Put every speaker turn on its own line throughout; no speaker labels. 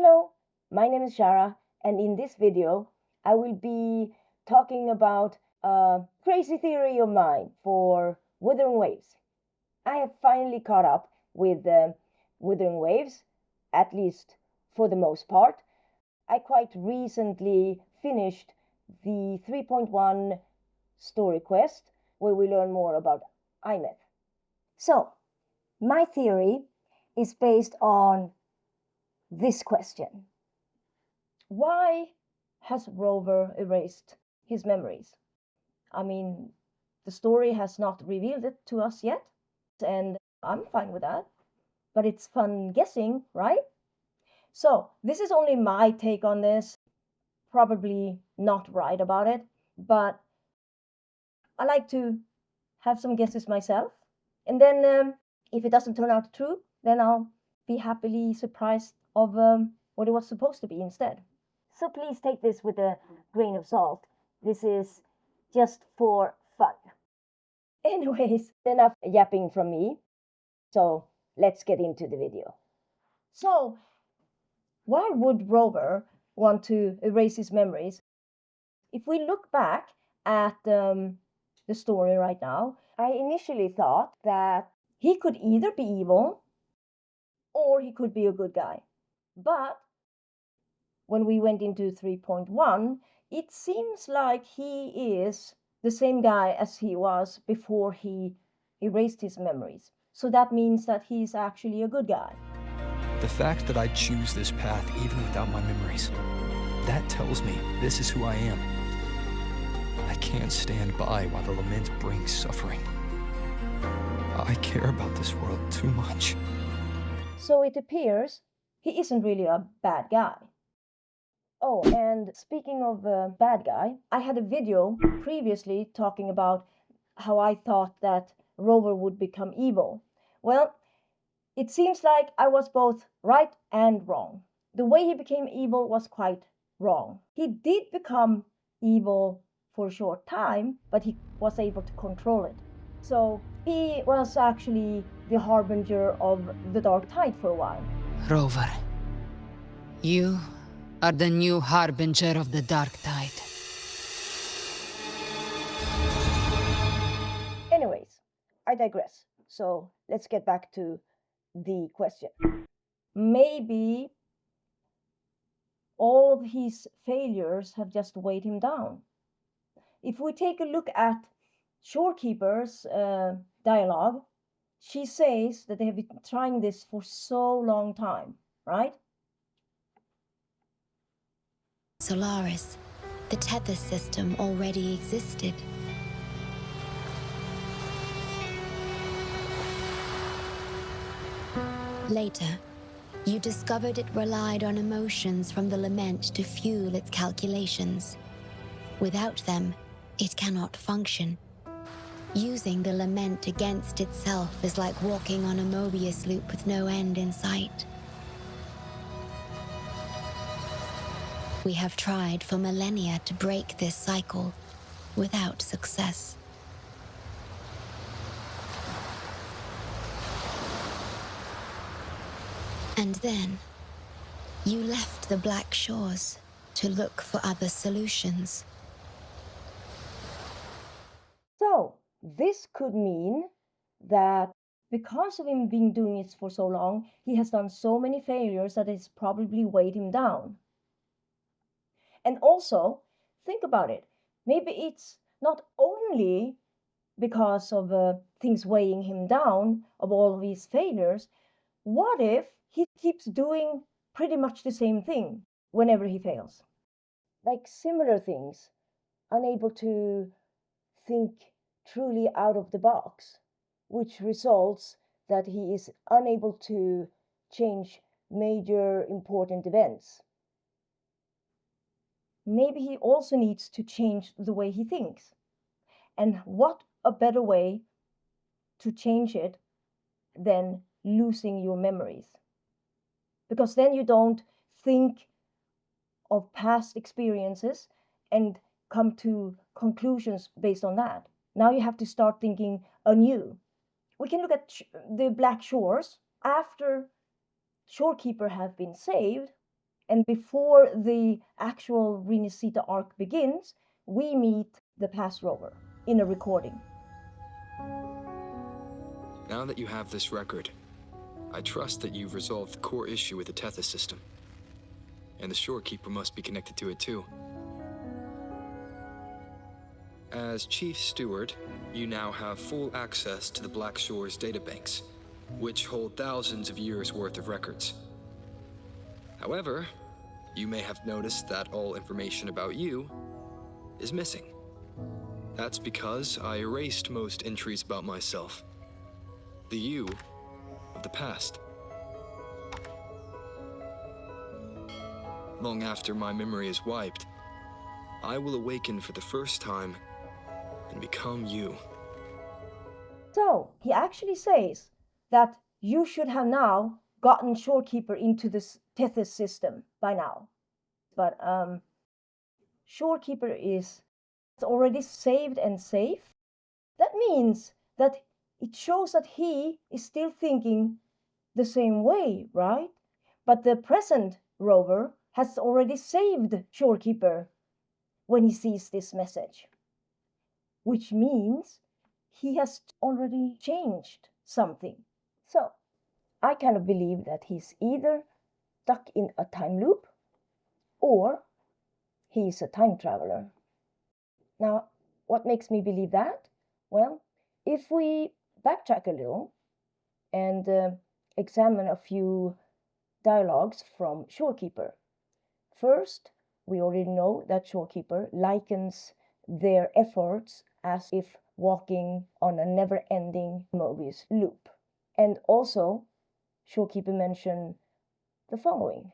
Hello, my name is Shara, and in this video I will be talking about a crazy theory of mine for Wuthering Waves. I have finally caught up with Wuthering Waves, at least for the most part. I quite recently finished the 3.1 story quest, where we learn more about Imeth. So, my theory is based on this question. Why has Rover erased his memories? I mean, the story has not revealed it to us yet, and I'm fine with that. But it's fun guessing, right? So, this is only my take on this. Probably not right about it, but I like to have some guesses myself. And then, if it doesn't turn out true, then I'll be happily surprised of what it was supposed to be instead. So please take this with a grain of salt. This is just for fun. Anyways, enough yapping from me. So let's get into the video. So, why would Rover want to erase his memories? If we look back at the story right now, I initially thought that he could either be evil or he could be a good guy. But when we went into 3.1, it seems like he is the same guy as he was before he erased his memories. So that means that he's actually a good guy.
The fact that I choose this path even without my memories, that tells me this is who I am. I can't stand by while the lament brings suffering. I care about this world too much.
So it appears he isn't really a bad guy. Oh, and speaking of bad guy, I had a video previously talking about how I thought that Rover would become evil. Well, it seems like I was both right and wrong. The way he became evil was quite wrong. He did become evil for a short time, but he was able to control it. So he was actually the harbinger of the dark tide for a while.
Rover, you are the new harbinger of the dark tide.
Anyways, I digress. So let's get back to the question. Maybe all of his failures have just weighed him down. If we take a look at Shorekeeper's dialogue, she says that they have been trying this for so long time, right?
Solaris, the tether system already existed. Later, you discovered it relied on emotions from the lament to fuel its calculations. Without them, it cannot function. Using the lament against itself is like walking on a Mobious loop with no end in sight. We have tried for millennia to break this cycle, without success. And then, you left the Black Shores to look for other solutions.
So, this could mean that because of him being doing it for so long, he has done so many failures that it's probably weighed him down. And also, think about it. Maybe it's not only because of things weighing him down, of all of his failures. What if he keeps doing pretty much the same thing whenever he fails? Like similar things, unable to think truly out of the box, which results that he is unable to change major important events. Maybe he also needs to change the way he thinks. And what a better way to change it than losing your memories? Because then you don't think of past experiences and come to conclusions based on that. Now you have to start thinking anew. We can look at the Black Shores. After Shorekeeper have been saved, And before the actual Renesita arc begins, we meet the past Rover in a recording.
Now that you have this record, I trust that you've resolved the core issue with the Tethys system. And the Shorekeeper must be connected to it too. As Chief Steward, you now have full access to the Black Shore's databanks, which hold thousands of years' worth of records. However, you may have noticed that all information about you is missing. That's because I erased most entries about myself. The you of the past. Long after my memory is wiped, I will awaken for the first time and become you.
So, he actually says that you should have now gotten Shorekeeper into the Tethys system by now. But Shorekeeper is already saved and safe. That means that it shows that he is still thinking the same way, right? But the present Rover has already saved Shorekeeper when he sees this message, which means he has already changed something. So I kind of believe that he's either stuck in a time loop or he's a time traveler. Now, what makes me believe that? Well, if we backtrack a little and examine a few dialogues from Shorekeeper. First, we already know that Shorekeeper likens their efforts as if walking on a never-ending Mobius loop. And also, Shorekeeper mentioned the following.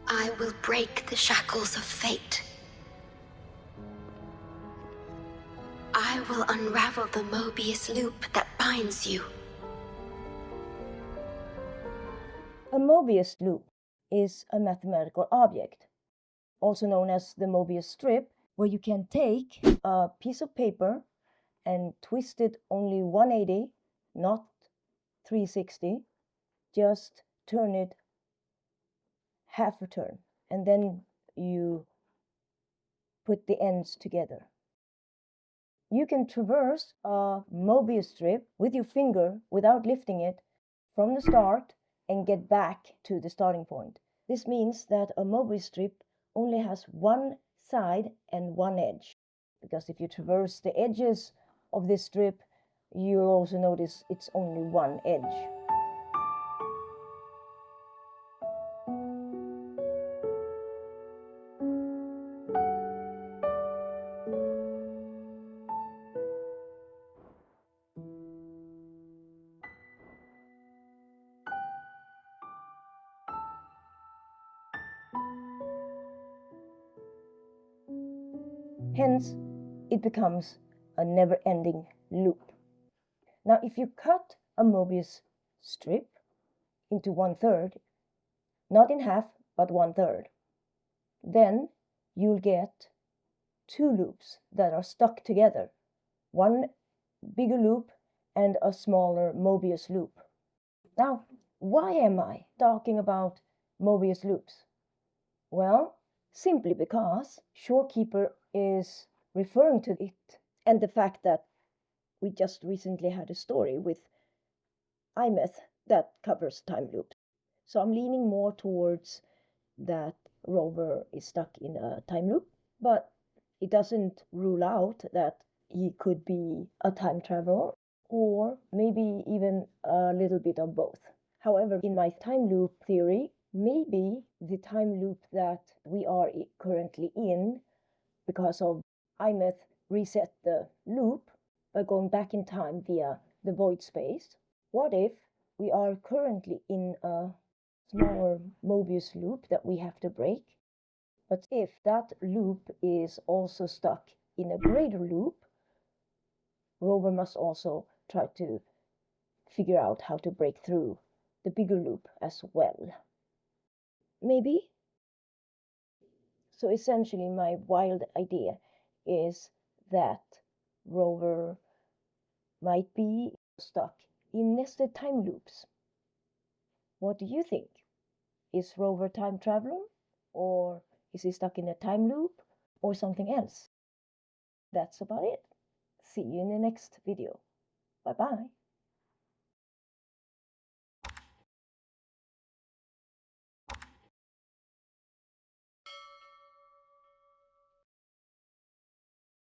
I will break the shackles of fate. I will unravel the Mobius loop that binds you.
A Mobius loop is a mathematical object, also known as the Mobius strip, where you can take a piece of paper and twist it only 180, not 360, just turn it half a turn, and then you put the ends together. You can traverse a Mobius strip with your finger without lifting it from the start and get back to the starting point. This means that a Mobius strip only has one side and one edge, because if you traverse the edges of this strip, you'll also notice it's only one edge. Hence, it becomes a never-ending loop. Now, if you cut a Mobius strip into 1/3, not in half, but 1/3, then you'll get two loops that are stuck together. One bigger loop and a smaller Mobius loop. Now, why am I talking about Mobius loops? Well, simply because Shorekeeper is referring to it and the fact that we just recently had a story with iMeth that covers time loops. So I'm leaning more towards that Rover is stuck in a time loop, but it doesn't rule out that he could be a time traveler or maybe even a little bit of both. However, in my time loop theory, maybe the time loop that we are currently in, because of iMeth reset the loop by going back in time via the void space. What if we are currently in a smaller Mobius loop that we have to break? But if that loop is also stuck in a greater loop, Rover must also try to figure out how to break through the bigger loop as well. Maybe? So essentially, my wild idea is that Rover might be stuck in nested time loops. What do you think? Is Rover time traveler Or is he stuck in a time loop? Or something else? That's about it. See you in the next video. Bye bye.